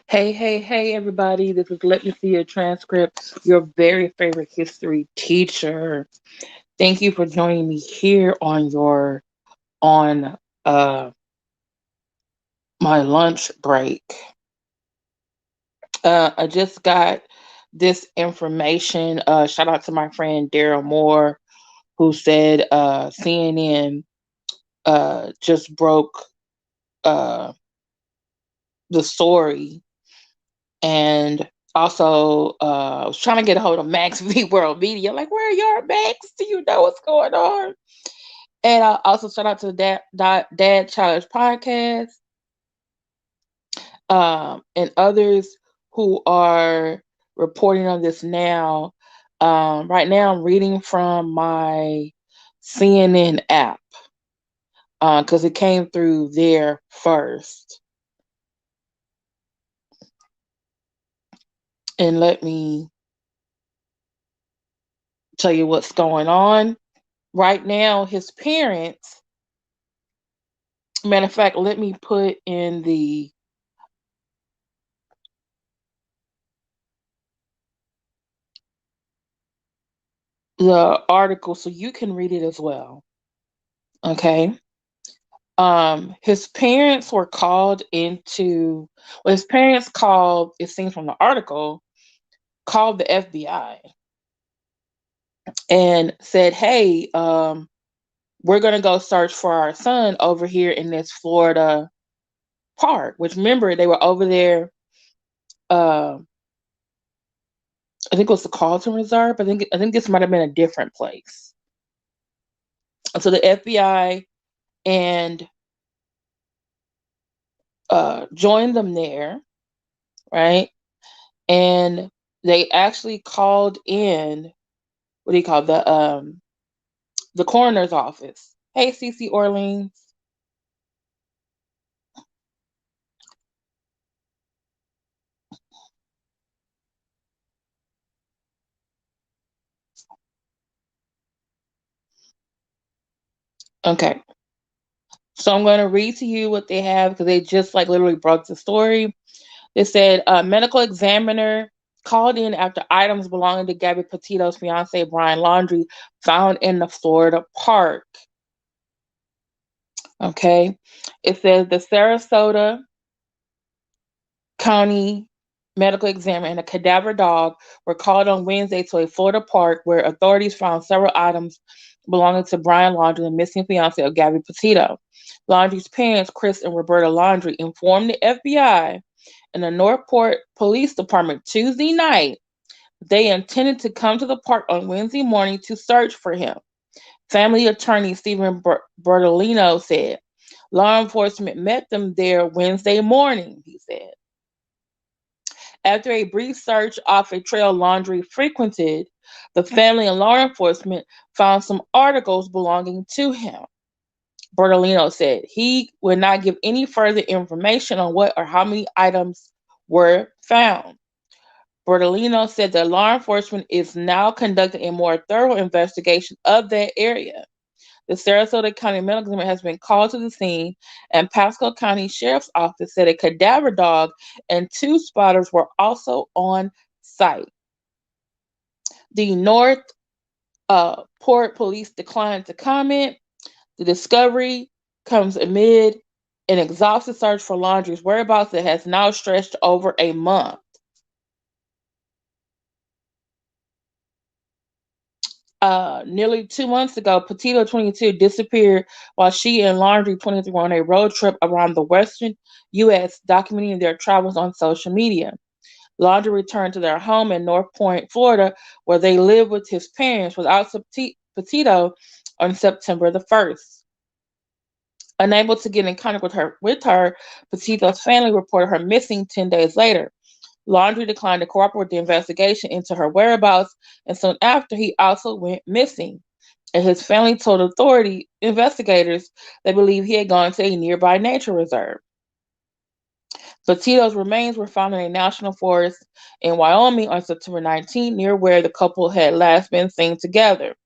Hey, hey, hey, everybody. This is Let Me See Your Transcript, your very favorite history teacher. Thank you for joining me here on uh my lunch break. I just got this information. Shout out to my friend Darryl Moore, who said CNN just broke uh the story. And also, I was trying to get a hold of Max V World Media. Like, where are you, Max? Do you know what's going on? And also shout out to the Dad Challenge podcast, and others who are reporting on this now. Right now, I'm reading from my CNN app because it came through there first. And let me tell you what's going on. Right now, his parents, matter of fact, let me put in the article so you can read it as well. Okay. His parents were called into, well, his parents called, it seems from the article, called the FBI and said, hey, we're going to go search for our son over here in this Florida park, which remember, they were over there. Uh, I think it was the Carlton Reserve. I think this might have been a different place. So the FBI and joined them there, right? And they actually called in, what do you call the coroner's office. Hey, Cece Orleans. Okay, so I'm going to read to you what they have because they just like literally broke the story. They said a medical examiner called in after items belonging to Gabby Petito's fiance Brian Laundrie found in the Florida park. Okay, it says the Sarasota County medical examiner and a cadaver dog were called on Wednesday to a Florida park where authorities found several items belonging to Brian Laundrie, the missing fiance of Gabby Petito. Laundrie's parents, Chris and Roberta Laundrie, informed the FBI and the Northport Police Department Tuesday night they intended to come to the park on Wednesday morning to search for him. Family attorney Stephen Bertolino said law enforcement met them there Wednesday morning, he said. After a brief search off a trail Laundrie frequented, the family and law enforcement found some articles belonging to him. Bertolino said he would not give any further information on what or how many items were found. Bertolino said that law enforcement is now conducting a more thorough investigation of that area. The Sarasota County Medical Examiner has been called to the scene, and Pasco County Sheriff's Office said a cadaver dog and two spotters were also on site. The North Port Police declined to comment. The discovery comes amid an exhaustive search for Laundrie's whereabouts that has now stretched over a month. Nearly 2 months ago, Petito 22 disappeared while she and Laundrie 23 were on a road trip around the western U.S., documenting their travels on social media. Laundrie returned to their home in North Point, Florida, where they lived with his parents without Petito on September the 1st. Unable to get in contact with her, Petito's family reported her missing 10 days later. Laundrie declined to cooperate with the investigation into her whereabouts, and soon after, he also went missing. And his family told authority investigators they believe he had gone to a nearby nature reserve. Petito's remains were found in a national forest in Wyoming on September 19, near where the couple had last been seen together.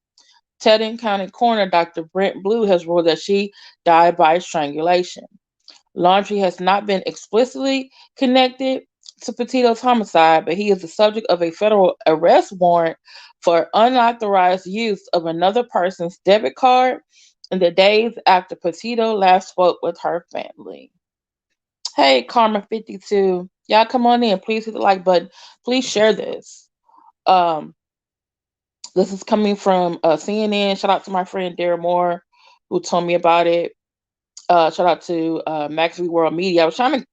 Teton County Coroner Dr. Brent Blue has ruled that she died by strangulation. Laundrie has not been explicitly connected to Petito's homicide, but he is the subject of a federal arrest warrant for unauthorized use of another person's debit card in the days after Petito last spoke with her family. Hey, Karma52, y'all come on in. Please hit the like button. Please share this. Um, this is coming from CNN. Shout out to my friend Darryl Moore, who told me about it. Shout out to Max V World Media. I was trying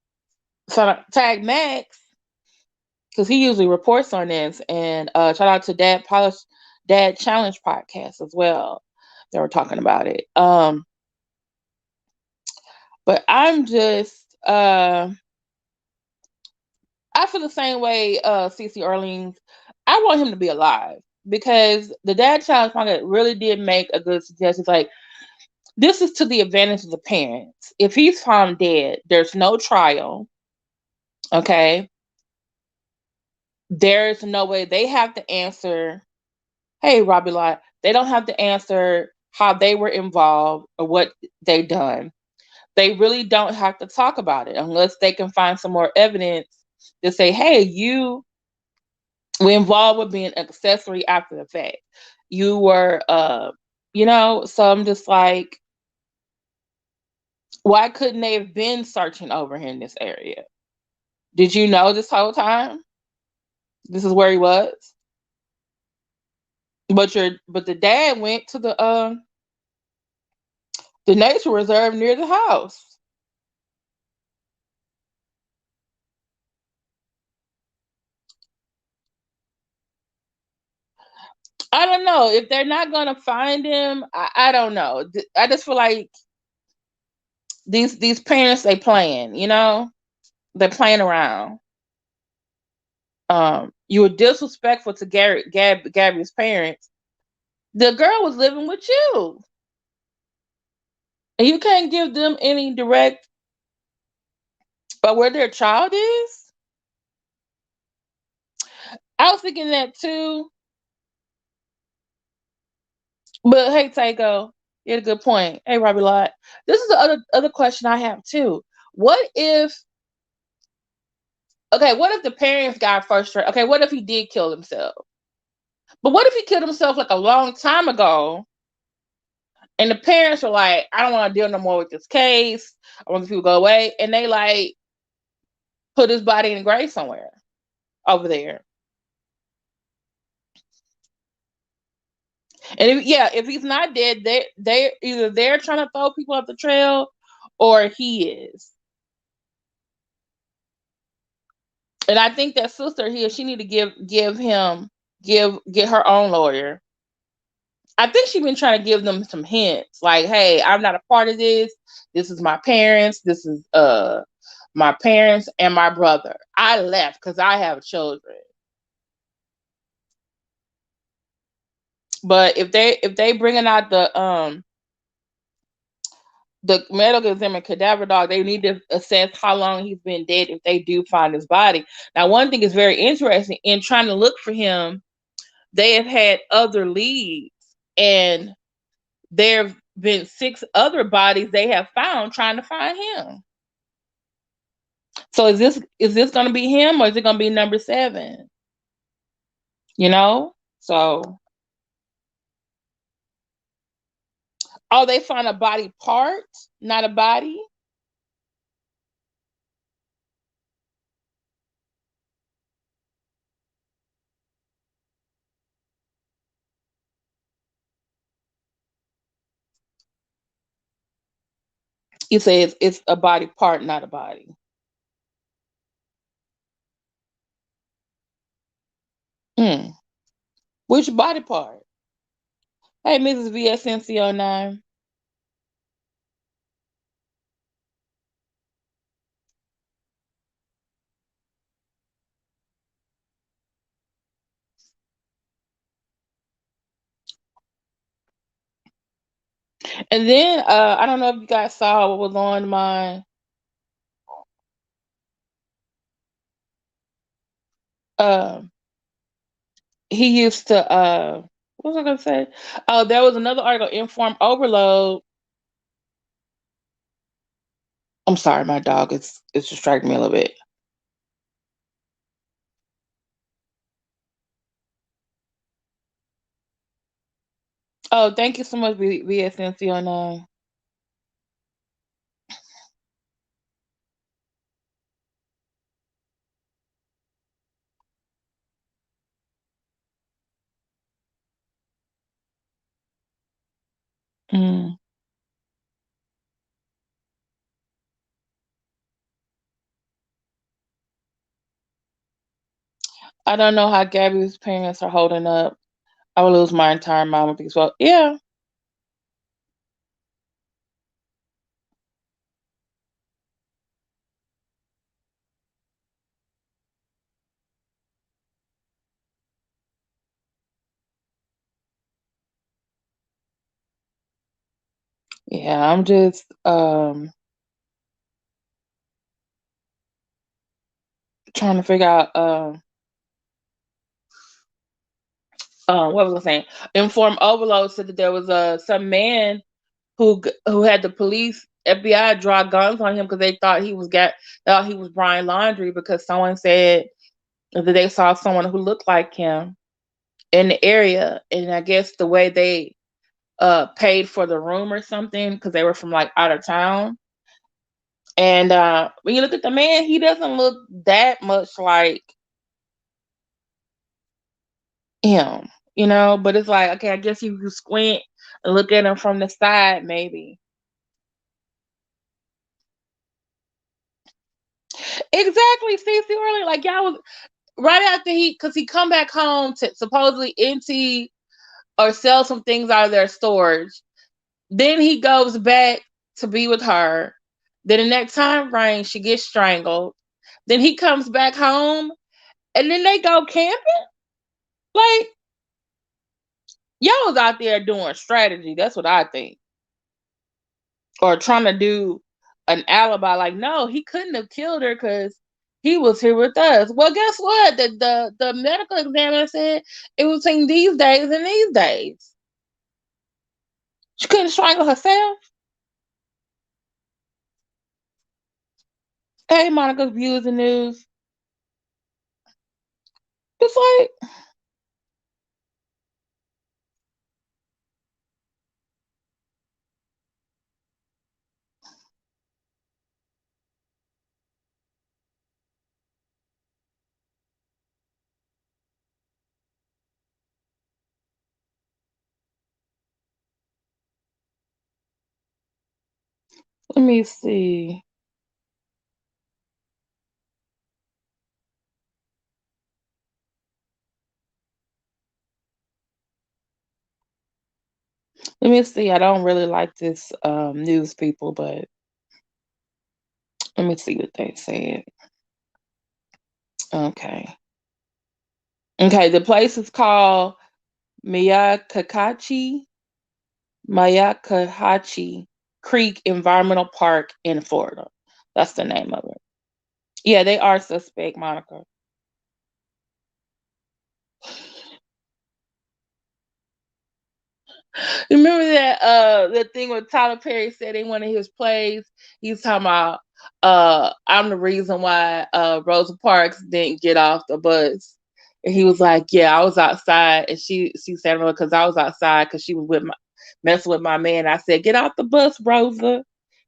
to tag Max because he usually reports on this, and shout out to Dad Challenge podcast as well. They were talking about it. But I'm just I feel the same way, CC Orleans. I want him to be alive because the Dad Challenge podcast really did make a good suggestion. It's like, this is to the advantage of the parents. If he's found dead, there's no trial. Okay. There's no way they have to answer. Hey, Robbie Lott, they don't have to answer how they were involved or what they done. They really don't have to talk about it unless they can find some more evidence to say, hey, you were involved with being an accessory after the fact. You were, so I'm just like, why couldn't they have been searching over here in this area? Did you know this whole time? This is where he was? But the dad went to the nature reserve near the house. I don't know if they're not gonna find him. I don't know. I just feel like these parents, they playing. They're playing around. You were disrespectful to Gabby's parents. The girl was living with you, and you can't give them any direct about where their child is. I was thinking that too. But hey, Tycho, you had a good point. Hey, Robbie Lott. This is the other question I have too. What if what if the parents got frustrated? Okay, what if he did kill himself? But what if he killed himself like a long time ago? And the parents were like, I don't want to deal no more with this case. I want the people to go away. And they like put his body in a grave somewhere over there. And if he's not dead, they either they're trying to throw people up the trail or he is. And I think that sister here, she need to get her own lawyer. I think she's been trying to give them some hints, like, hey, I'm not a part of this. This is my parents. This is my parents and my brother. I left because I have children. But if they bringing out the medical examiner cadaver dog, they need to assess how long he's been dead if they do find his body. Now, one thing is very interesting in trying to look for him. They have had other leads, and there have been 6 other bodies they have found trying to find him. So is this going to be him or is it going to be number 7? So they found a body part, not a body. You say it's a body part, not a body. Hmm. Which body part? Hey, Mrs. VSNC09. And then I don't know if you guys saw what was on my uh he used to what was I gonna say? Oh, there was another article, Inform Overload, I'm sorry, my dog it's distracting me a little bit. Oh, thank you so much, BSNC on mm. I don't know how Gabby's parents are holding up. I would lose my entire mind with these. Well, yeah, yeah. I'm just trying to figure out what was I saying? Inform overload said that there was some man who had the police FBI draw guns on him because they thought he was Brian Laundrie because someone said that they saw someone who looked like him in the area, and I guess the way they paid for the room or something because they were from like out of town. And when you look at the man, he doesn't look that much like him, But it's like, okay, I guess if you squint and look at him from the side, maybe. Exactly. See, earlier, like y'all was right after because he come back home to supposedly empty or sell some things out of their storage. Then he goes back to be with her. Then the next time frame, she gets strangled. Then he comes back home, and then they go camping. Like y'all was out there doing strategy. That's what I think, or trying to do an alibi. Like, no, he couldn't have killed her because he was here with us. Well, guess what? The medical examiner said it was in these days and these days. She couldn't strangle herself. Hey, Monica's views and news. It's like, let me see. Let me see. I don't really like this news people, but let me see what they said. Okay. Okay, the place is called Miyakachi Mayakahachi Creek Environmental Park in Florida. That's the name of it. Yeah, they are suspect, Monica. Remember that the thing where Tyler Perry said in one of his plays, he's talking about I'm the reason why Rosa Parks didn't get off the bus. And he was like, yeah, I was outside, and she said, well, because I was outside because she was messing with my man. I said, get off the bus, Rosa.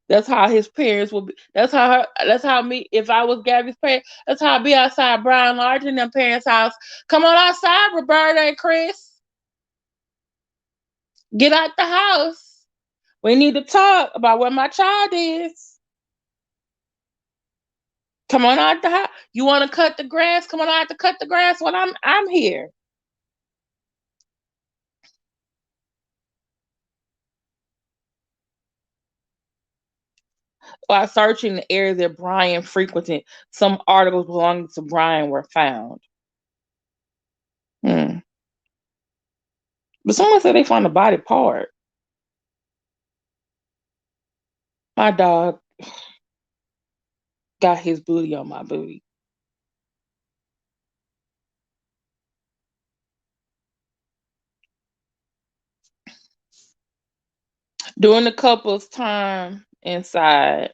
That's how his parents would be. That's how me. If I was Gabby's parents, that's how I'd be outside Brian Laundrie in them parents' house. Come on outside, Roberta and Chris. Get out the house. We need to talk about where my child is. Come on out the house. You want to cut the grass? Come on out to cut the grass when I'm here. While searching the area that Brian frequented, some articles belonging to Brian were found. Hmm. But someone said they found a body part. My dog got his booty on my booty. During the couple's time inside,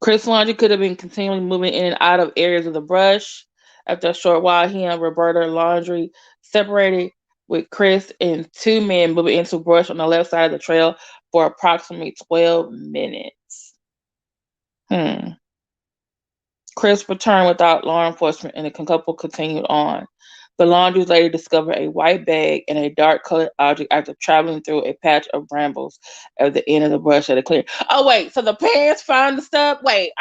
Chris Laundrie could have been continually moving in and out of areas of the brush. After a short while, he and Roberta Laundrie separated, with Chris and two men moving into brush on the left side of the trail for approximately 12 minutes. Chris returned without law enforcement, and the couple continued on. The Laundries later discovered a white bag and a dark-colored object after traveling through a patch of brambles at the end of the brush at a clearing. Oh, wait, so the parents found the stuff? Wait,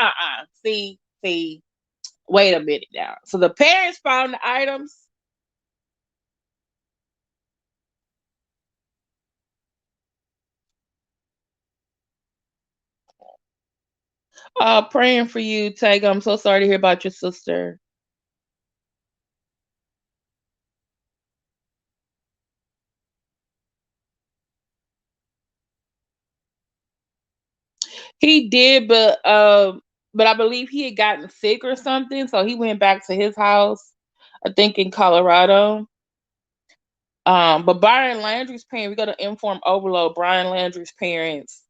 See, wait a minute now. So the parents found the items? Praying for you, Tag. I'm so sorry to hear about your sister. He did, but I believe he had gotten sick or something, so he went back to his house, I think in Colorado. But Brian Landry's parents, we got to inform overload. Brian Landry's parents,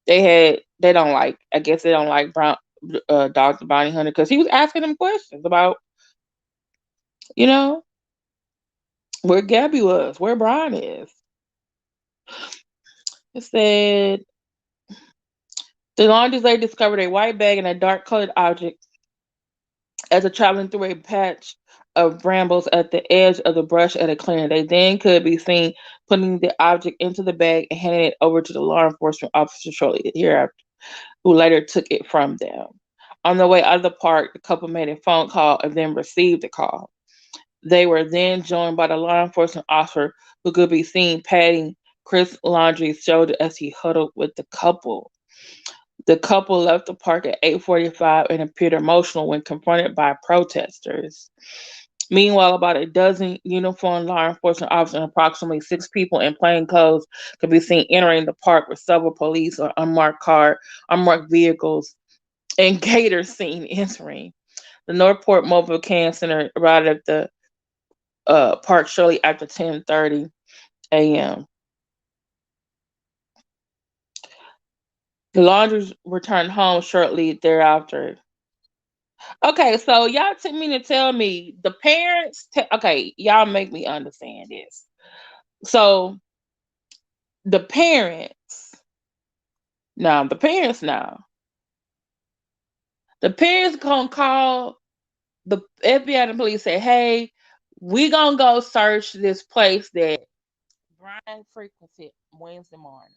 they don't like, I guess they don't like Dr. Bounty Hunter because he was asking them questions about, you know, where Gabby was, where Brian is. It said the laundries later discovered a white bag and a dark colored object as a traveling through a patch of brambles at the edge of the brush at a clearing. They then could be seen putting the object into the bag and handing it over to the law enforcement officer shortly hereafter, who later took it from them. On the way out of the park, the couple made a phone call and then received the call. They were then joined by the law enforcement officer, who could be seen patting Chris Laundrie's shoulder as he huddled with the couple. The couple left the park at 8:45 and appeared emotional when confronted by protesters. Meanwhile, about a dozen uniformed law enforcement officers and approximately 6 people in plain clothes could be seen entering the park with several police or unmarked vehicles and gators seen entering. The Northport Mobile Can Center arrived at the park shortly after 10:30 a.m. The Laundries returned home shortly thereafter. Okay, so y'all took me to tell me the parents. Okay, y'all make me understand this. So the parents the parents gonna call the FBI and the police. Say, hey, we gonna go search this place that Brian frequented Wednesday morning.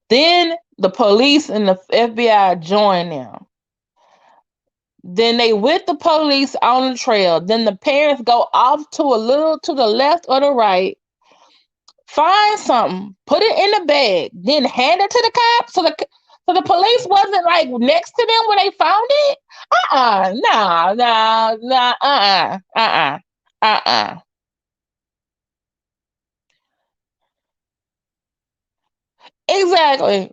Then the police and the FBI join them. Then they with the police on the trail. Then the parents go off to a little to the left or the right, find something, put it in the bag, then hand it to the cops. So the police wasn't like next to them when they found it. No. Exactly.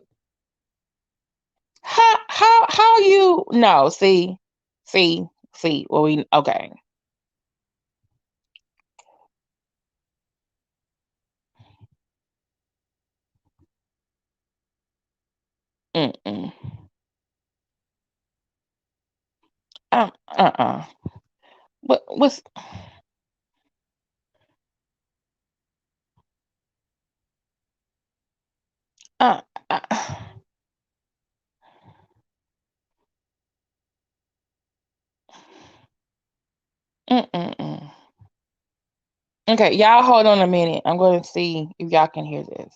How you no see well we okay. Mm-mm. Uh. What's uh, uh mm. Okay, y'all hold on a minute. I'm going to see if y'all can hear this.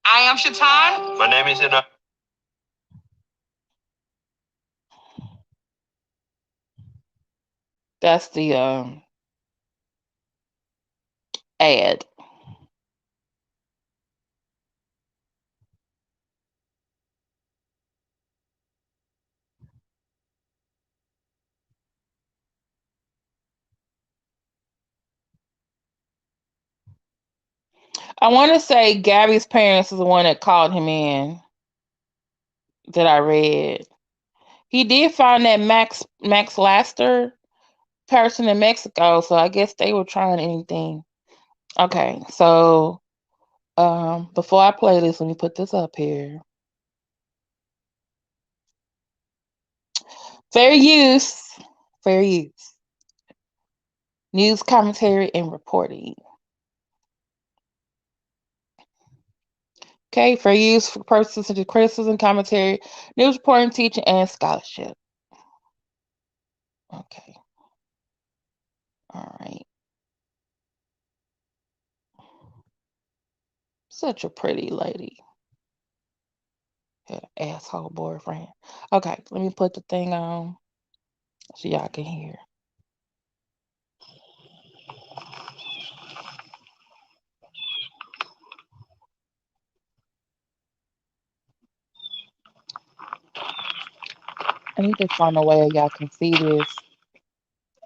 I am Shaitan. My name is Ina. That's the ad. I want to say Gabby's parents is the one that called him in that I read. He did find that Max Laster person in Mexico, so I guess they were trying anything. Okay, so before I play this, let me put this up here. Fair use. Fair use. News commentary and reporting. Okay, fair use for purposes such as criticism, commentary, news reporting, teaching, and scholarship. Okay. All right. Such a pretty lady. Yeah, asshole boyfriend. Okay, let me put the thing on so y'all can hear. I need to find a way y'all can see this.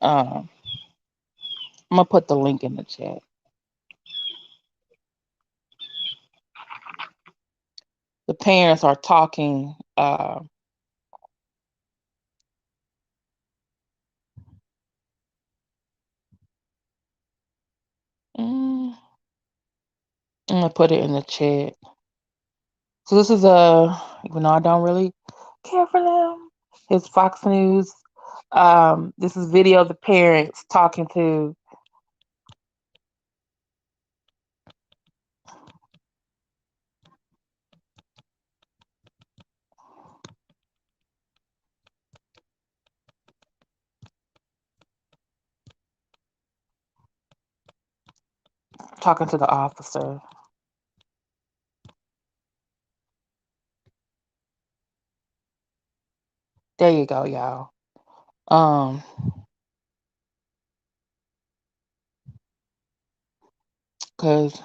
Um, I'm gonna put the link in the chat. The parents are talking. Mm, I'm gonna put it in the chat. So this is even though I don't really care for them, his Fox News. This is video of the parents talking to the officer. There you go, y'all. Um, cause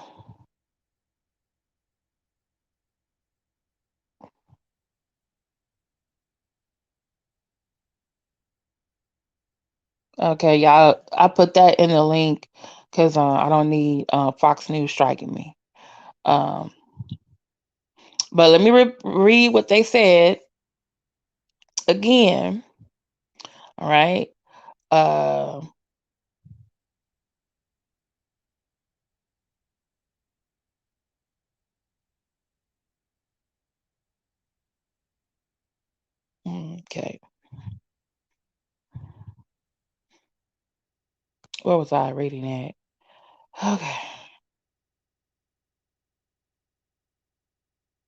okay, y'all, I put that in the link because I don't need Fox News striking me. Um, but let me read what they said again. All right. Uh, okay. Where was I reading at? Okay.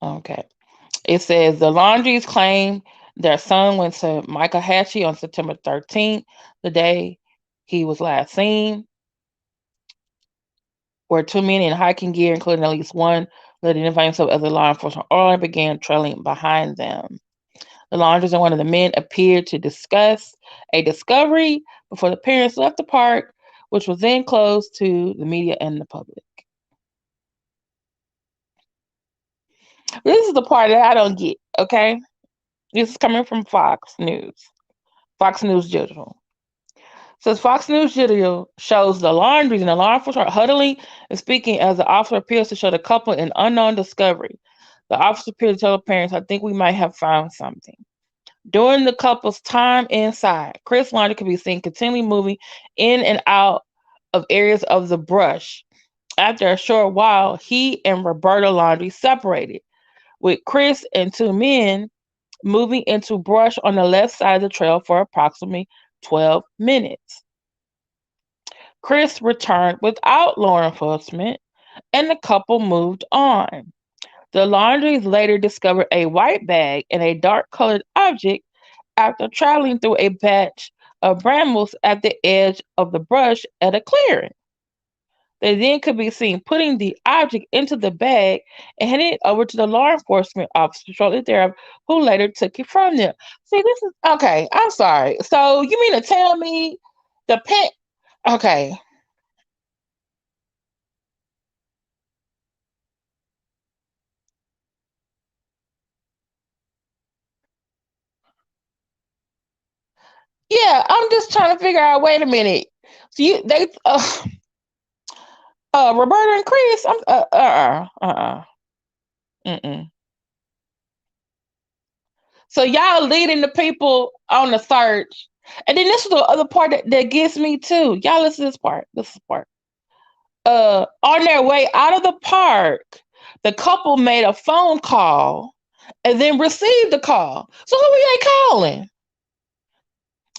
Okay. It says the Laundries claim their son went to Michael Hatchie on September 13th, the day he was last seen, where two men in hiking gear, including at least one who identified himself as a law enforcement officer, began trailing behind them. The Laundries and one of the men appeared to discuss a discovery before the parents left the park, which was then closed to the media and the public. This is the part that I don't get, okay? This is coming from Fox News. Fox News Digital. Says Fox News Digital shows the Laundries and the law enforcement are huddling and speaking as the officer appears to show the couple an unknown discovery. The officer appears to tell the parents, I think we might have found something. During the couple's time inside, Chris Laundrie could be seen continually moving in and out of areas of the brush. After a short while, he and Roberta Laundrie separated, with Chris and two men moving into brush on the left side of the trail for approximately 12 minutes. Chris returned without law enforcement, and the couple moved on. The Laundries later discovered a white bag and a dark colored object after traveling through a patch of brambles at the edge of the brush at a clearing. They then could be seen putting the object into the bag and handing it over to the law enforcement officer shortly thereafter, who later took it from them. See, this is okay. I'm sorry. So you mean to tell me the pet? Okay. Yeah, I'm just trying to figure out. Wait a minute. So Roberta and Chris. I'm mm-mm. So y'all leading the people on the search, and then this is the other part that gets me too. Y'all listen to this part. This is the part. On their way out of the park, the couple made a phone call and then received the call. So who were they calling?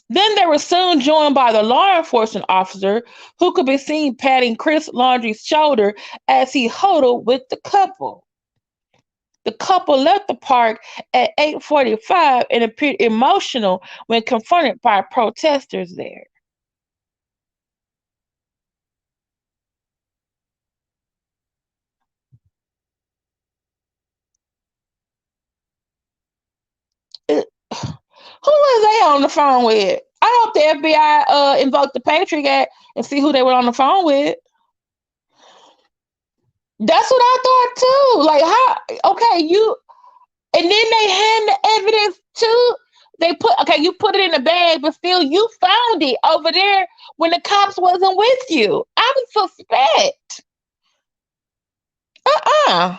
Then they were soon joined by the law enforcement officer who could be seen patting Chris Laundrie's shoulder as he huddled with the couple. The couple left the park at 8:45 and appeared emotional when confronted by protesters there. It- Who was they on the phone with? I hope the FBI invoked the Patriot Act and see who they were on the phone with. That's what I thought too. Like how? Okay, you and then they hand the evidence to. They put okay, you put it in the bag, but still you found it over there when the cops wasn't with you. I would suspect. Uh-uh.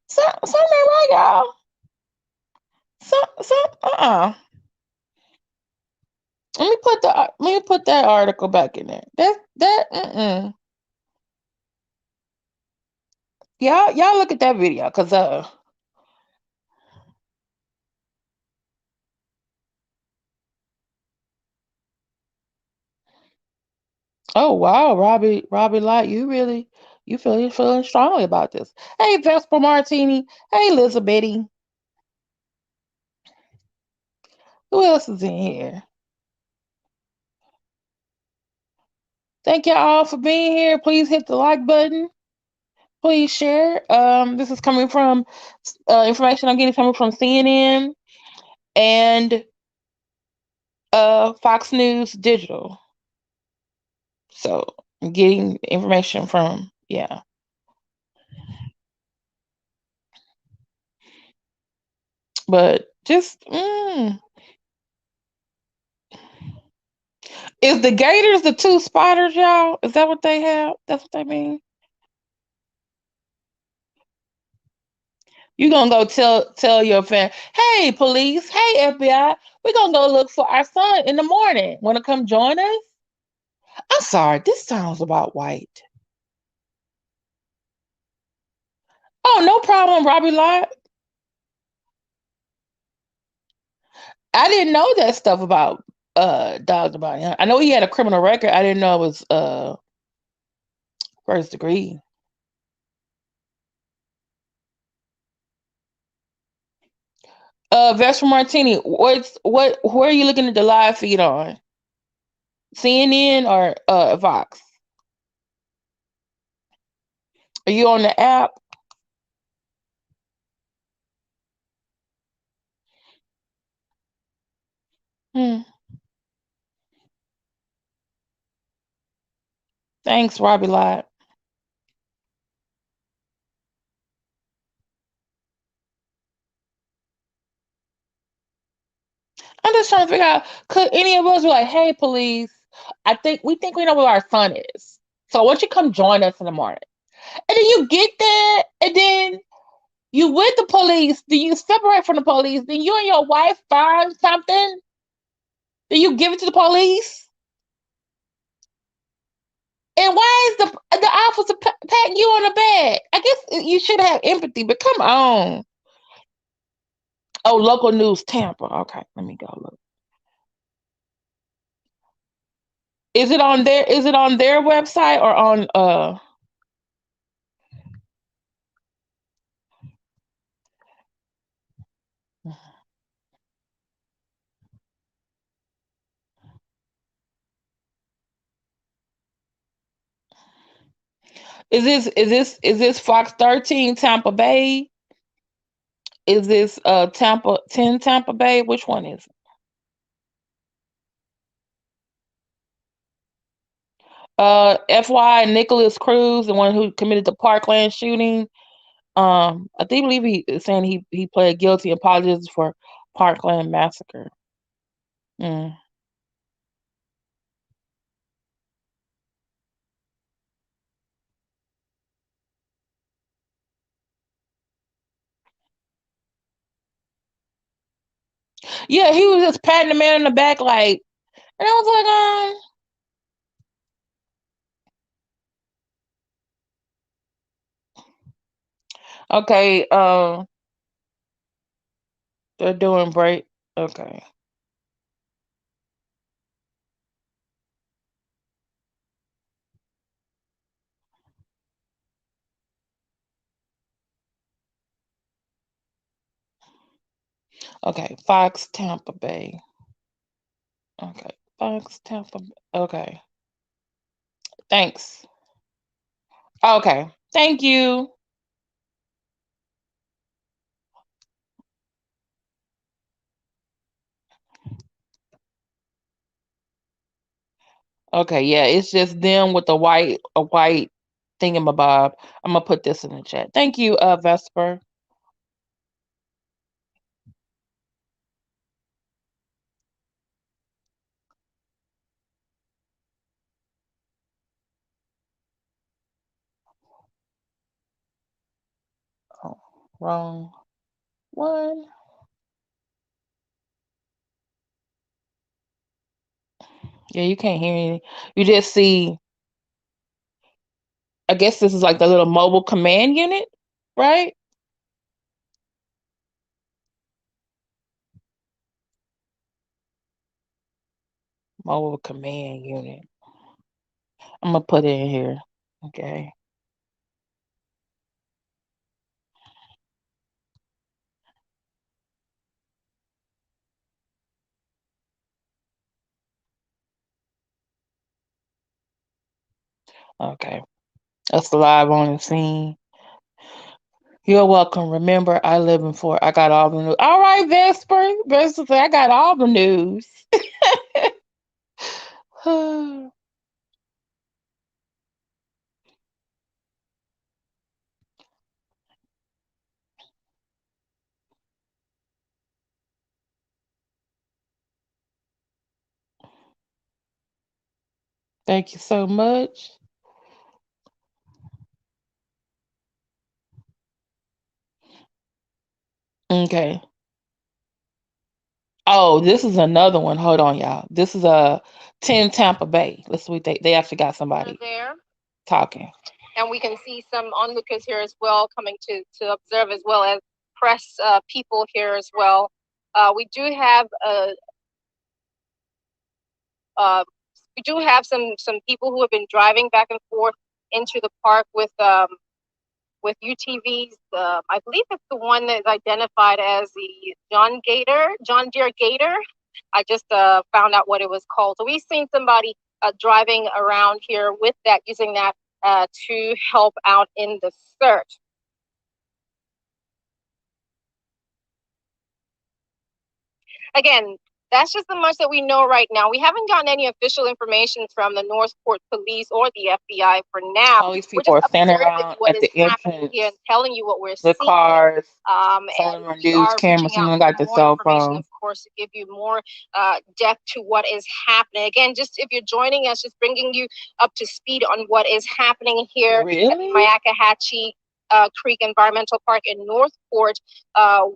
Something right, y'all. Let me put that article back in there. That. Y'all look at that video, cause oh wow, Robbie Light, you feeling strongly about this. Hey Vesper Martini, hey Elizabeth, who else is in here? Thank y'all all for being here. Please hit the like button. Please share. This is coming from information I'm getting coming from CNN and Fox News Digital. So I'm getting information from yeah. But just is the gators the two spiders, y'all? Is that what they have? That's what they mean. You gonna go tell your fan, hey police, hey FBI, we gonna go look for our son in the morning. Wanna come join us? I'm sorry, this sounds about white. Oh, no problem, Robbie Lott. I didn't know that stuff about Dr. Bonnie. I know he had a criminal record. I didn't know it was first degree. Vesper Martini, where are you looking at the live feed on? CNN or Vox? Are you on the app? Hmm. Thanks, Robbie Lott. I'm just trying to figure out, could any of us be like, hey, police, we think we know where our son is. So why don't you come join us in the morning? And then you get there, and then you with the police, then you separate from the police, then you and your wife find something, then you give it to the police. And why is the officer patting you on the back? I guess you should have empathy, but come on. Oh, local news Tampa. Okay, let me go look. Is it on their website or on is this Fox 13 Tampa Bay? Is this Tampa 10 Tampa Bay? Which one is it? FY Nicholas Cruz, the one who committed the Parkland shooting. I think believe he is saying he pled guilty and apologizes for Parkland massacre. Mm. Yeah, he was just patting the man on the back like, And I was like, okay, they're doing break. Okay. Okay. Fox Tampa Bay. Okay. Fox Tampa Bay. Okay. Thanks. Okay. Thank you. Okay, yeah, it's just them with a white thingamabob. I'm gonna put this in the chat. Thank you, Vesper. Oh, wrong one. Yeah, you can't hear anything. You just see. I guess this is like the little mobile command unit, right? Mobile command unit. I'm gonna put it in here. Okay. Okay. That's live on the scene. You're welcome. Remember, I live in Fort. I got all the news. All right, Vesper. Vesper said, I got all the news. Thank you so much. Okay. Oh, this is another one. Hold on, y'all. This is a 10 Tampa Bay. Let's see what they actually got somebody there talking. And we can see some onlookers here as well coming to observe, as well as press people here as well. We do have uh, some people who have been driving back and forth into the park with UTVs. I believe it's the one that is identified as the John Deere Gator. I just found out what it was called. So we've seen somebody driving around here with that, using that to help out in the search. Again, that's just the much that we know right now. We haven't gotten any official information from the Northport Police or the FBI for now. All these people are standing around at the entrance here and telling you what we're seeing. The cars, someone on news camera, someone got the cell phone. Of course, to give you more depth to what is happening. Again, just if you're joining us, just bringing you up to speed on what is happening here at the Myakkahatchee Creek Environmental Park in Northport.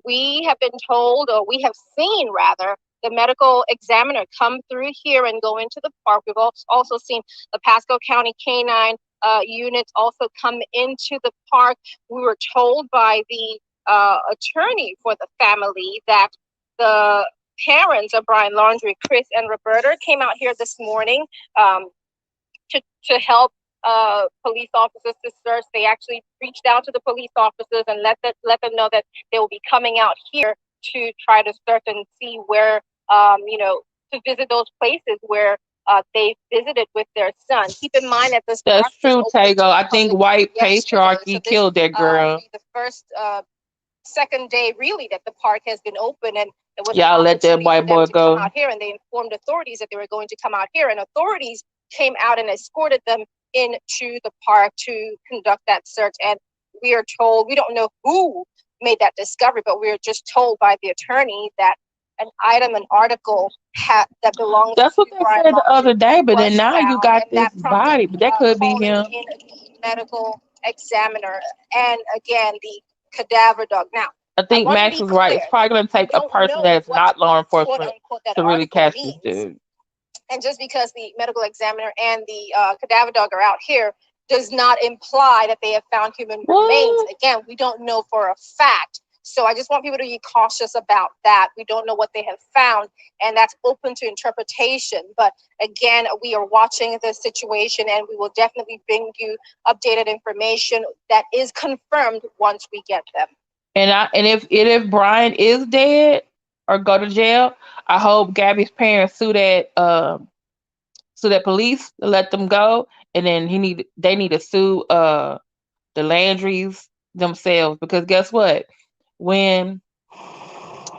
We have been told, or we have seen rather, the medical examiner come through here and go into the park. We've also seen the Pasco County Canine units also come into the park. We were told by the attorney for the family that the parents of Brian Laundrie, Chris and Roberta, came out here this morning to help police officers to search. They actually reached out to the police officers and let them know that they will be coming out here to try to search and see where, to visit those places where they visited with their son. Keep in mind that this. That's true, Tago. I think white patriarchy killed that girl. The first, second day, really, that the park has been open, and it was y'all let that white boy go out here, and they informed authorities that they were going to come out here, and authorities came out and escorted them into the park to conduct that search. And we are told, we don't know who made that discovery, but we are just told by the attorney that an article that belongs. That's what they said the other day, but then now you got this body, but that could be him. Medical examiner, and again the cadaver dog. Now, I think Max is right. It's probably going to take a person that is not law enforcement to really catch this dude. And just because the medical examiner and the cadaver dog are out here does not imply that they have found human remains. Again, we don't know for a fact. So I just want people to be cautious about that. We don't know what they have found, and that's open to interpretation. But again, we are watching this situation, and we will definitely bring you updated information that is confirmed once we get them. And if Brian is dead or go to jail, I hope Gabby's parents sue that police to let them go, and then they need to sue the Landrys themselves, because guess what? When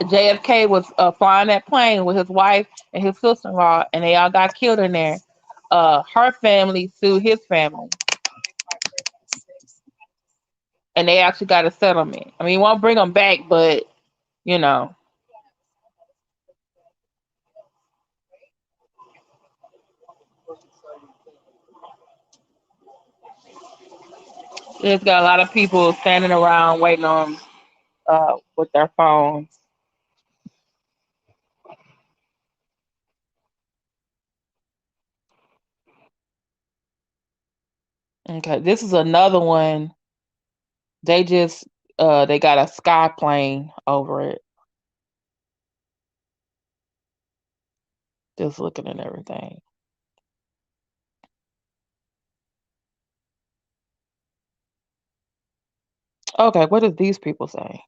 JFK was flying that plane with his wife and his sister-in-law, and they all got killed in there, her family sued his family, and they actually got a settlement. I mean, you won't bring them back, but you know, there's got a lot of people standing around waiting on with their phones. Okay, this is another one. They just they got a sky plane over it. Just looking at everything. Okay, what does these people say?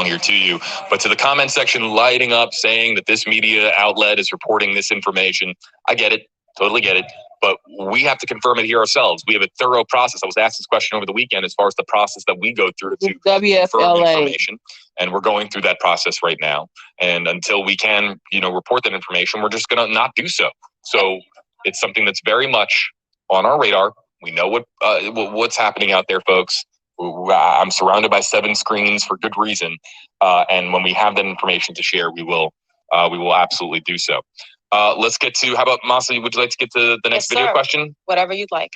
Here to you, but to the comment section lighting up saying that this media outlet is reporting this information. I get it, totally get it, but we have to confirm it here ourselves. We have a thorough process. I was asked this question over the weekend as far as the process that we go through to confirm information, and we're going through that process right now. And until we can, report that information, we're just going to not do so. So it's something that's very much on our radar. We know what's happening out there, folks. I'm surrounded by 7 screens for good reason, and when we have that information to share, we will absolutely do so. Let's get to, how about Masa? Would you like to get to the next video question? Whatever you'd like.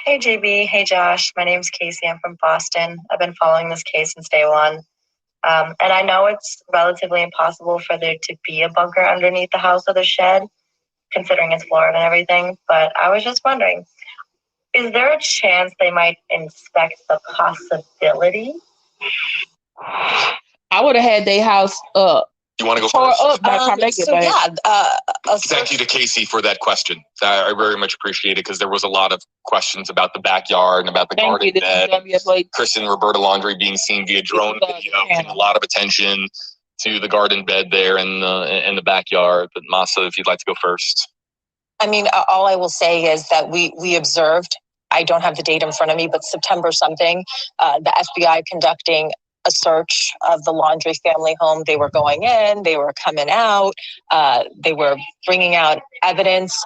Hey JB, hey Josh. My name's Casey. I'm from Boston. I've been following this case since day one, and I know it's relatively impossible for there to be a bunker underneath the house or the shed, considering it's Florida and everything. But I was just wondering, is there a chance they might inspect the possibility? I would have had their house up. You want to go first? Up by the time they get back. Thank you to Casey for that question. I very much appreciate it, because there was a lot of questions about the backyard and about the garden bed. Chris and Roberta Laundrie being seen via drone video, and a lot of attention to the garden bed there and the backyard. But Masa, if you'd like to go first. I mean, all I will say is that we observed, I don't have the date in front of me, but September something, the FBI conducting a search of the Laundrie family home. They were going in, they were coming out, they were bringing out evidence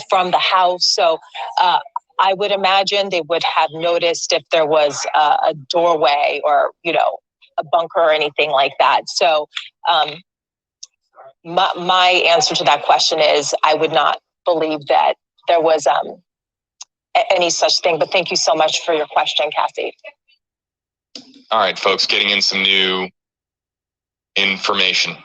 from the house. So I would imagine they would have noticed if there was a doorway or, a bunker or anything like that. So my answer to that question is I would not believe that there was any such thing. But thank you so much for your question, Cassie. All right, folks, getting in some new information.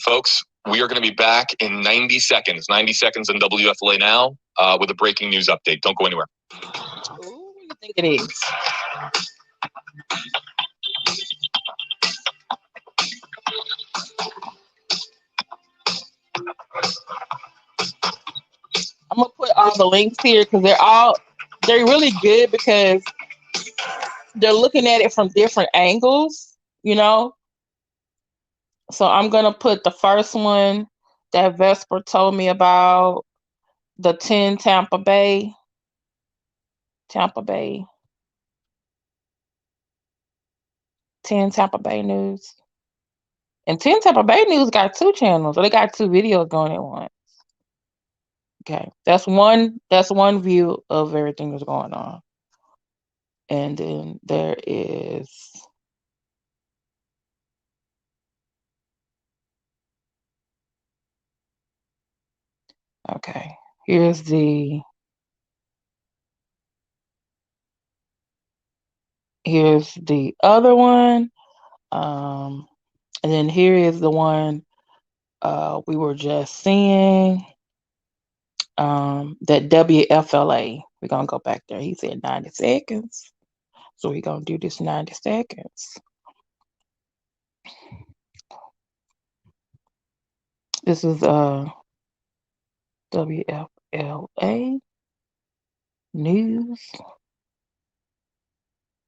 Folks, we are going to be back in 90 seconds. 90 seconds on WFLA Now with a breaking news update. Don't go anywhere. What do you think it is? I'm gonna put all the links here because they're really good, because they're looking at it from different angles, So I'm gonna put the first one that Vesper told me about, the 10 Tampa Bay 10 Tampa Bay News. And 10 Tampa Bay News got 2 channels, or they got 2 videos going at once. Okay, that's one view of everything that's going on. And then there is okay, here's the other one. And then here is the one We were just seeing that WFLA. We're gonna go back there. He said 90 seconds. So we're gonna do this 90 seconds. This is WFLA News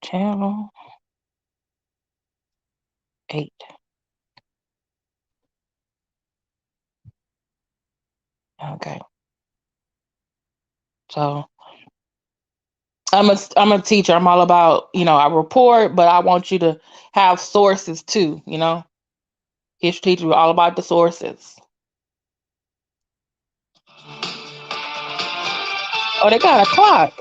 Channel 8. Okay. So I'm a teacher. I'm all about, I report, but I want you to have sources too, History teacher, we're all about the sources. Oh, they got a clock.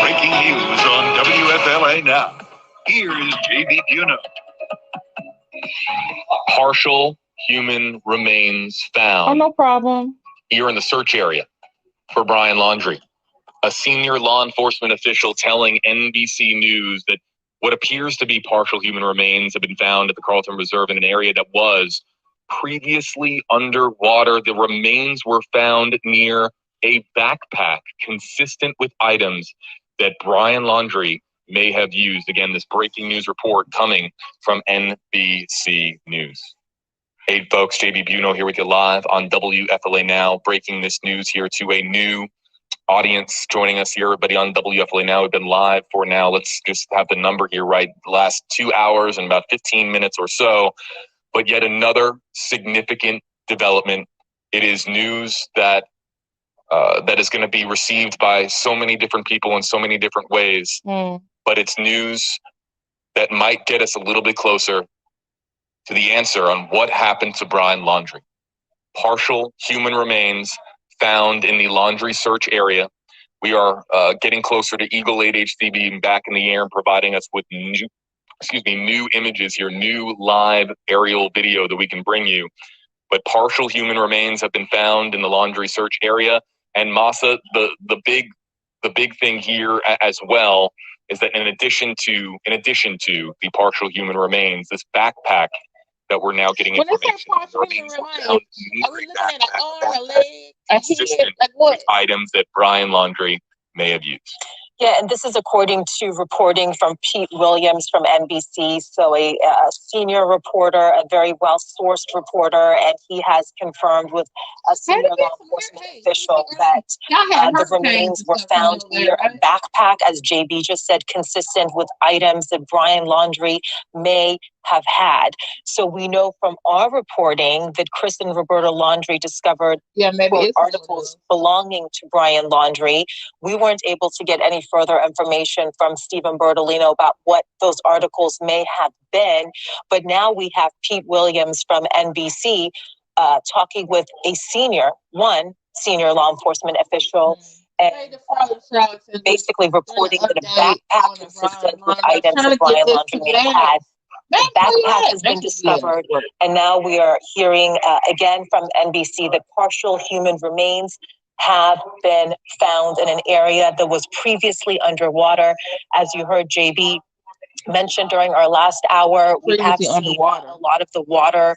Breaking news on WFLA now. Here is JB Juno. Partial human remains found. Oh, no problem. Here in the search area for Brian Laundrie. A senior law enforcement official telling NBC News that what appears to be partial human remains have been found at the Carlton Reserve in an area that was previously underwater. The remains were found near a backpack consistent with items that Brian Laundrie may have used. Again, this breaking news report coming from NBC News. Hey folks, JB Buno here with you live on WFLA Now, breaking this news here to a new audience joining us here. Everybody on WFLA Now, we've been live for now. Let's just have the number here right. The last 2 hours and about 15 minutes or so. But yet another significant development. It is news that that is going to be received by so many different people in so many different ways. But it's news that might get us a little bit closer to the answer on what happened to Brian Laundrie. Partial human remains found in the Laundrie search area. We are getting closer to Eagle 8 HD being back in the air and providing us with new images here, new live aerial video that we can bring you. But partial human remains have been found in the Laundrie search area. And Masa, the big thing here as well is that in addition to the partial human remains, this backpack that we're now getting information on remains found consistent with items that Brian Laundrie may have used. Yeah, and this is according to reporting from Pete Williams from NBC. So a senior reporter, a very well-sourced reporter, and he has confirmed with a senior law enforcement official that the remains were found near a backpack, as JB just said, consistent with items that Brian Laundrie may have had. So we know from our reporting that Chris and Roberta Laundrie discovered articles belonging to Brian Laundrie. We weren't able to get any further information from Stephen Bertolino about what those articles may have been. But now we have Pete Williams from NBC talking with a senior law enforcement official, and basically reporting that a backpack consistent with items that Brian Laundrie may have had. The backpack has been discovered, and now we are hearing again from NBC that partial human remains have been found in an area that was previously underwater. As you heard JB mentioned during our last hour, we have seen a lot of the water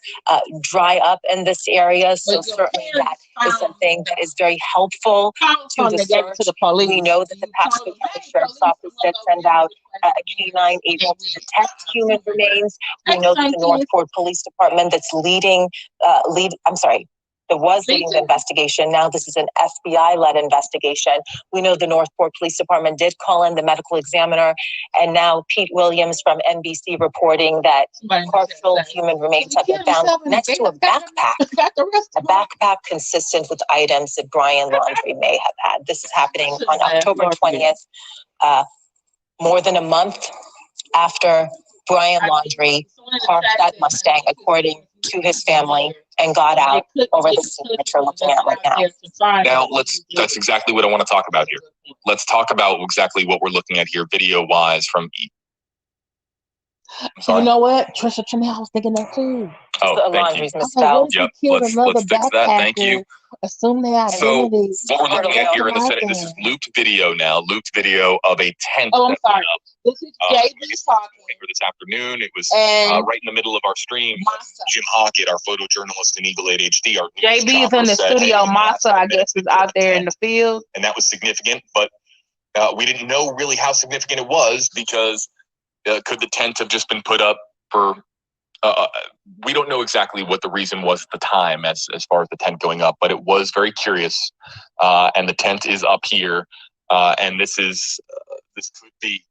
dry up in this area. So certainly that is something that is very helpful to the search. We know that the Pasco County Sheriff's Office did send out a canine able to detect human remains. We know that the Northport Police Department that was leading the investigation. Now this is an FBI-led investigation. We know the Northport Police Department did call in the medical examiner, and now Pete Williams from NBC reporting that partial human remains have been found next to a backpack consistent with items that Brian Laundrie may have had. This is happening on October 20th, more than a month after Brian Laundrie parked that Mustang, according to his family, and got out over the scene that you're looking at right now. Now, that's exactly what I want to talk about here. Let's talk about exactly what we're looking at here video-wise from You know what? Trisha Chanel, I was thinking that too. Oh, The thank you. laundry's misspelled. Yep. Let's fix that. Thank you. Assume their identity. So what we're looking at here in the Senate, this is looped video now. Looped video of a tent. Oh, I'm sorry. This is JB talking. This afternoon, it was right in the middle of our stream. Jim Hockett, our photojournalist in Eagle 8 HD, our JB is in the studio. Massa, I guess, is out there in the field, and that was significant. But we didn't know really how significant it was because could the tent have just been put up for? We don't know exactly what the reason was at the time as far as the tent going up, but it was very curious. And the tent is up here, and this could be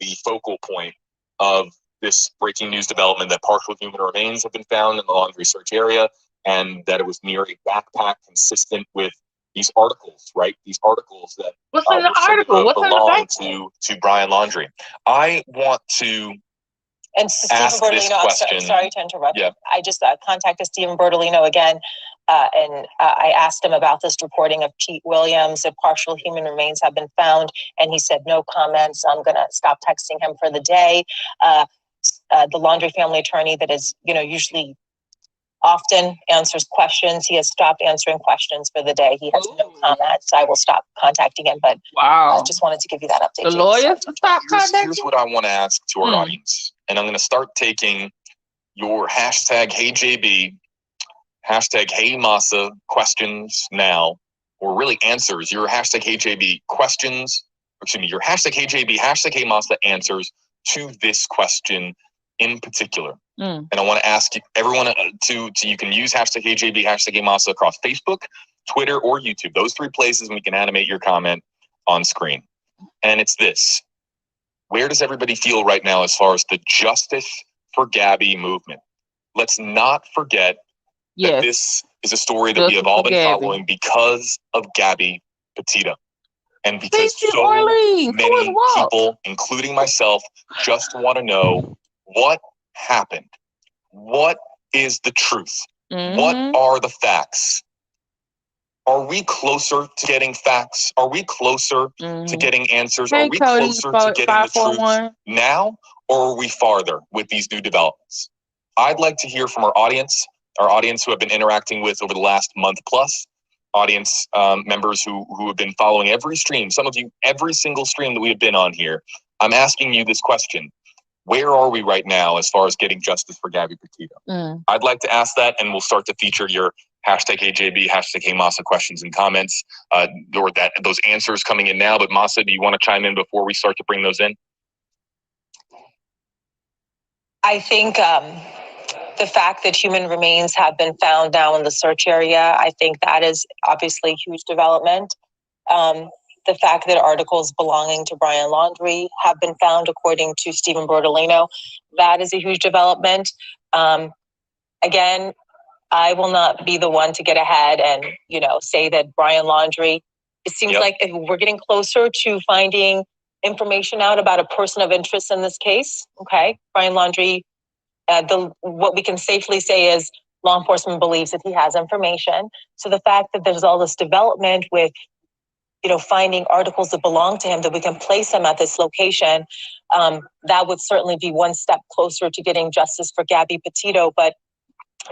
the focal point of this breaking news development that partial human remains have been found in the Laundrie search area, and that it was near a backpack consistent with these articles, right? These articles that what's in the article? What's in the belong to Brian Laundrie. I want to. And Stephen Bertolino, sorry to interrupt. Yeah. I just contacted Stephen Bertolino again, and I asked him about this reporting of Pete Williams that partial human remains have been found, and he said no comments. I'm going to stop texting him for the day. The Laundrie family attorney that is, usually often answers questions. He has stopped answering questions for the day. He has no comments. I will stop contacting him, but I just wanted to give you that update. The lawyers stop contacting. Here's what I want to ask to our audience, and I'm going to start taking your hashtag HeyJB, hashtag HeyMassa questions now, or really answers. Your hashtag HeyJB questions, your hashtag HeyJB, hashtag HeyMassa answers to this question in particular. And I want to ask everyone to you can use hashtag HeyJB, hashtag HeyMassa across Facebook, Twitter, or YouTube. Those three places, and we can animate your comment on screen. And it's this. Where does everybody feel right now as far as the Justice for Gabby movement? Let's not forget that this is a story that we have all been following because of Gabby Petito. And because so many people, including myself, just want to know what happened. What is the truth? What are the facts? Are we closer to getting facts? Are we closer to getting answers? Are we closer to getting the truth now? Or are we farther with these new developments? I'd like to hear from our audience who have been interacting with over the last month plus, audience members who have been following every stream, some of you, every single stream that we have been on here. I'm asking you this question. Where are we right now as far as getting justice for Gabby Petito? I'd like to ask that, and we'll start to feature your hashtag HeyJB, hashtag HeyMassa questions and comments, or those answers coming in now. But Massa, do you want to chime in before we start to bring those in? I think the fact that human remains have been found now in the search area, I think that is obviously a huge development. The fact that articles belonging to Brian Laundrie have been found, according to Stephen Bertolino, that is a huge development. Again, I will not be the one to get ahead and, say that Brian Laundrie, it seems like we're getting closer to finding information out about a person of interest in this case. Okay. Brian Laundrie, what we can safely say is law enforcement believes that he has information. So the fact that there's all this development with, finding articles that belong to him, that we can place him at this location, that would certainly be one step closer to getting justice for Gabby Petito. But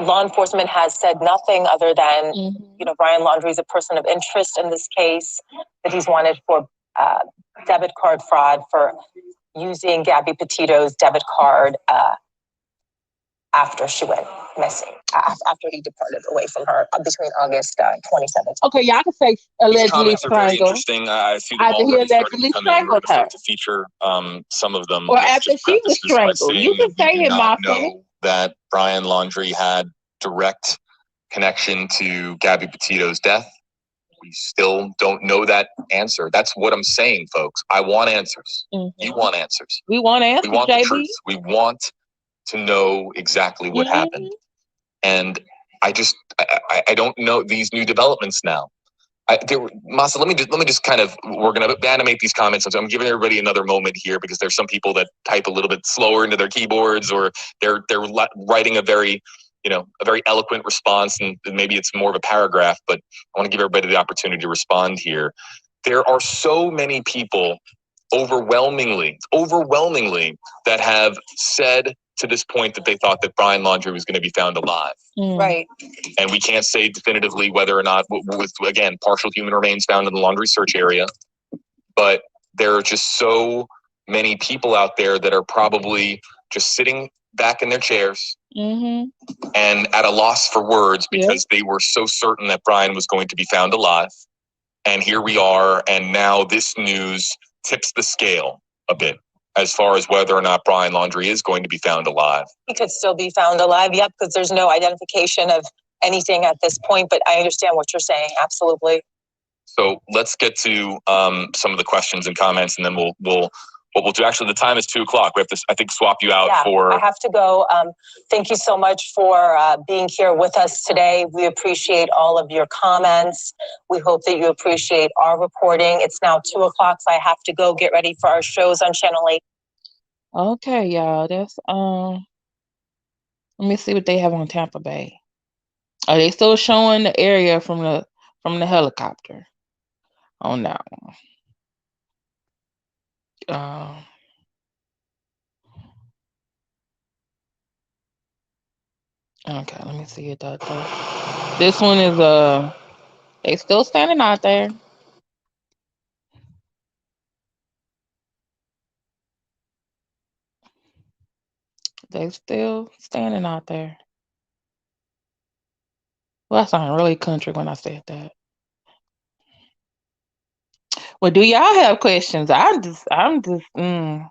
law enforcement has said nothing other than, Brian Laundrie is a person of interest in this case, that he's wanted for debit card fraud, for using Gabby Petito's debit card after she went missing, after he departed away from her between August 2017. Okay, y'all can say allegedly strangled. Interesting. I see them already starting to come in. We're going to start to feature some of them. Or after she was strangled. You can say it, Massa. Know that Brian Laundrie had direct connection to Gabby Petito's death. We still don't know that answer. That's what I'm saying, folks. I want answers. You want answers. We want answers, we want JB. the truth. We want to know exactly what happened. And I don't know these new developments now. Massa, let me just kind of, we're going to animate these comments. So I'm giving everybody another moment here because there's some people that type a little bit slower into their keyboards, or they're writing a very eloquent response, and maybe it's more of a paragraph, but I want to give everybody the opportunity to respond here. There are so many people overwhelmingly that have said to this point that they thought that Brian Laundrie was going to be found alive. Right. And we can't say definitively whether or not, with again, partial human remains found in the Laundrie search area. But there are just so many people out there that are probably just sitting back in their chairs and at a loss for words because they were so certain that Brian was going to be found alive. And here we are. And now this news tips the scale a bit as far as whether or not Brian Laundrie is going to be found alive. He could still be found alive, yep, because there's no identification of anything at this point, but I understand what you're saying, absolutely. So let's get to some of the questions and comments, and then what we'll do. Actually, the time is 2:00. We have to, I think, swap you out for. I have to go. Thank you so much for being here with us today. We appreciate all of your comments. We hope that you appreciate our reporting. It's now 2:00, so I have to go get ready for our shows on Channel 8. Okay, y'all. That's let me see what they have on Tampa Bay. Are they still showing the area from the helicopter on that one? Okay, let me see it. This one is they still standing out there. They still standing out there. Well, that sounded really country when I said that. Well, do y'all have questions? I'm just mm.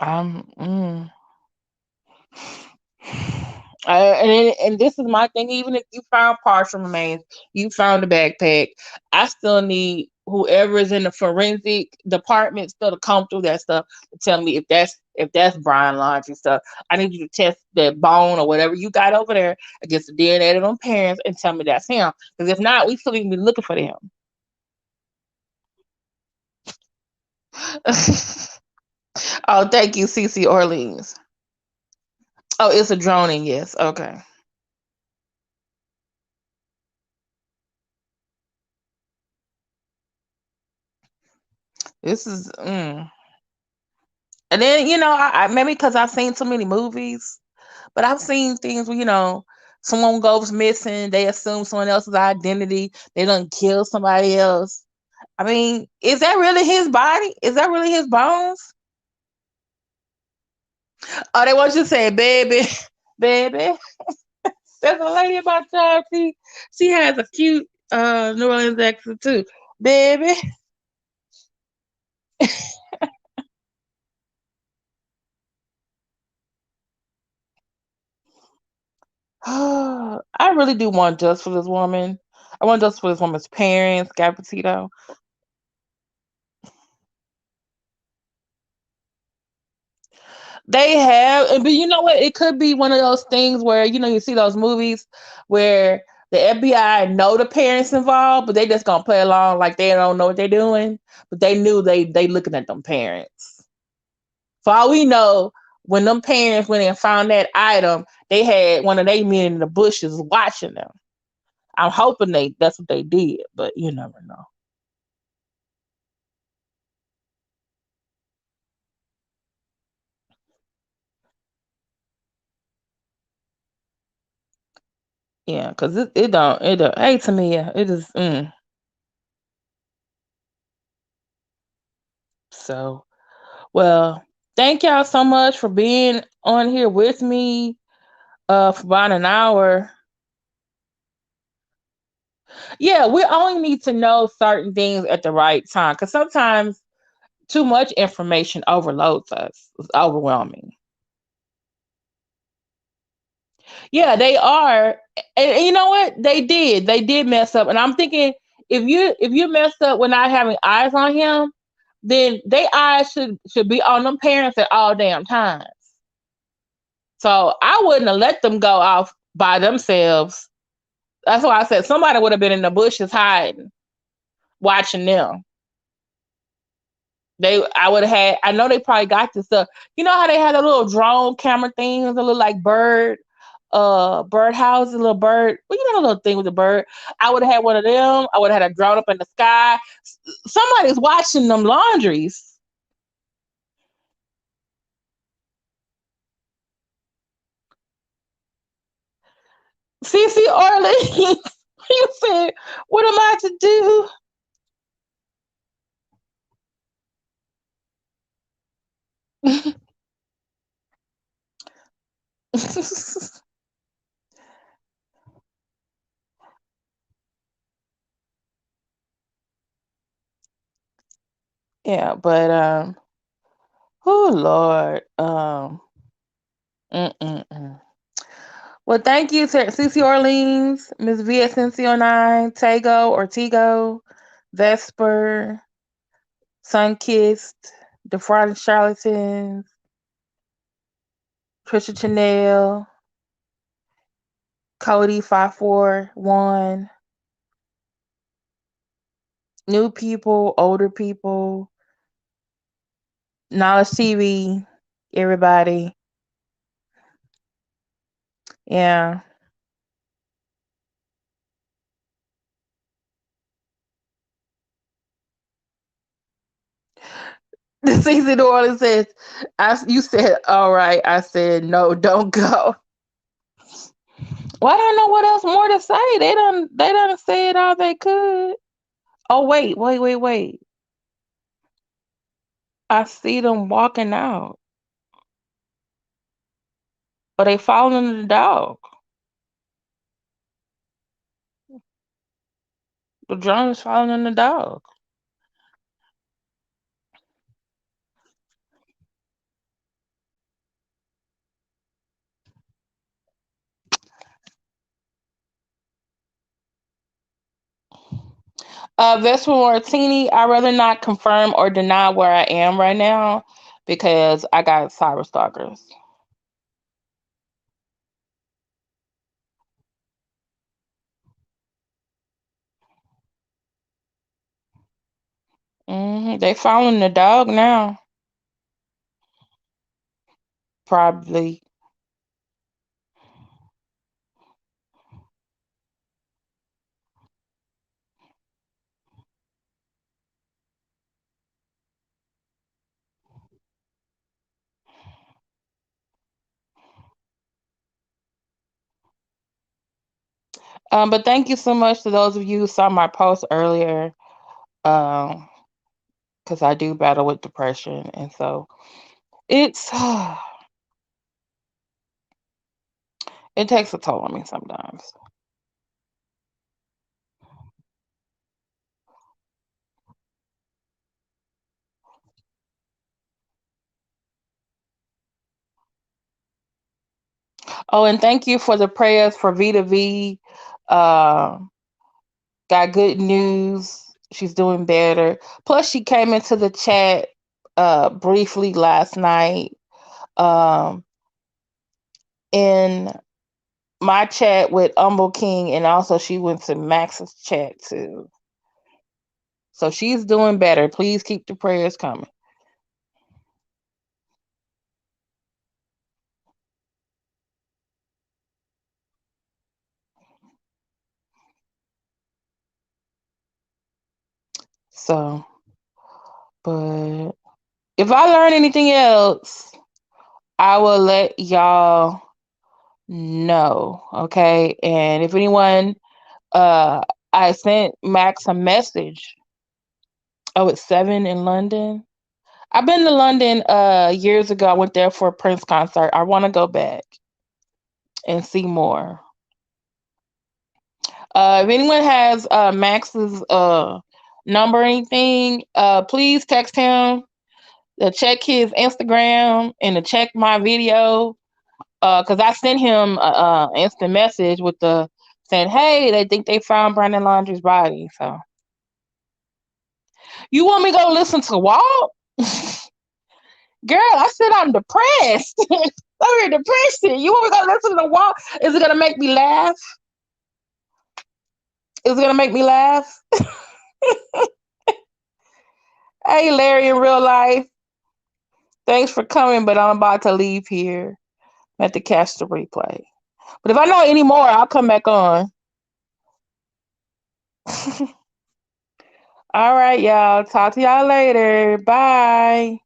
I'm and this is my thing. Even if you found partial remains, you found the backpack, I still need whoever is in the forensic department still to come through that stuff to tell me if that's Brian Laundrie stuff. I need you to test that bone or whatever you got over there against the DNA of them parents and tell me that's him. Because if not, we still even be looking for them. Oh, thank you, CC Orleans. Oh, it's a droning, yes. Okay. This is and then I maybe because I've seen so many movies, but I've seen things where someone goes missing, they assume someone else's identity, they done kill somebody else. I mean, is that really his body? Is that really his bones? Oh, they want you to say, baby, baby. There's a lady about y'all. She has a cute New Orleans accent too, baby. I really do want justice for this woman. I want justice for this woman's parents, Gabby Petito. They have, but you know what? It could be one of those things where you see those movies where the FBI know the parents involved, but they just gonna play along like they don't know what they're doing. But they knew they looking at them parents. For all we know, when them parents went and found that item, they had one of their men in the bushes watching them. I'm hoping that's what they did, but you never know. Yeah, because it don't hey Tamia, it is so well, thank y'all so much for being on here with me for about an hour. Yeah, we only need to know certain things at the right time because sometimes too much information overloads us. It's overwhelming. Yeah, they are. And you know what? They did. They did mess up. And I'm thinking if you messed up with not having eyes on him, then they eyes should be on them parents at all damn times. So I wouldn't have let them go off by themselves. That's why I said somebody would have been in the bushes hiding, watching them. I would have had. I know they probably got this stuff. You know how they had a little drone camera things, a little like bird bird houses, little bird. Well, you know the little thing with the bird. I would have had one of them. I would have had a drone up in the sky. Somebody's watching them laundries. CC Orleans, you said, what am I to do? Yeah, but oh Lord, mm-mm-mm. Well, thank you to CC Orleans, Miss VSNC09, Tago or Tigo, Vesper, Sunkissed, Defrauding Charlatans, Trisha Chanel, Cody 541, new people, older people, Knowledge TV, everybody. Yeah. The season order says, you said, all right. I said, no, don't go. Well, I don't know what else more to say. They done said all they could. Oh, wait. I see them walking out. Or they following the dog. The drone is following the dog. Vesper Martini, I'd rather not confirm or deny where I am right now because I got cyber stalkers. They following the dog now. Probably. But thank you so much to those of you who saw my post earlier. Because I do battle with depression, and so it's it takes a toll on me sometimes. Oh, and thank you for the prayers for Vita V. Uh, got good news. She's doing better. Plus, she came into the chat briefly last night. Um, in my chat with Humble King, and also she went to Max's chat too. So she's doing better. Please keep the prayers coming. So, but if I learn anything else, I will let y'all know. Okay. And if anyone, I sent Max a message. Oh, it's 7 in London. I've been to London years ago. I went there for a Prince concert. I want to go back and see more. If anyone has Max's number or anything, please text him to check his Instagram and to check my video. Because I sent him an instant message with the saying, "Hey, they think they found Brandon Laundrie's body." So, you want me to go listen to Walt? Girl, I said I'm depressed. I'm here depression. You want me to go listen to Walt? Is it gonna make me laugh? Is it gonna make me laugh? Hey, Larry, in real life, thanks for coming, but I'm about to leave here. I have to catch the replay. But if I know any more, I'll come back on. All right, y'all. Talk to y'all later. Bye.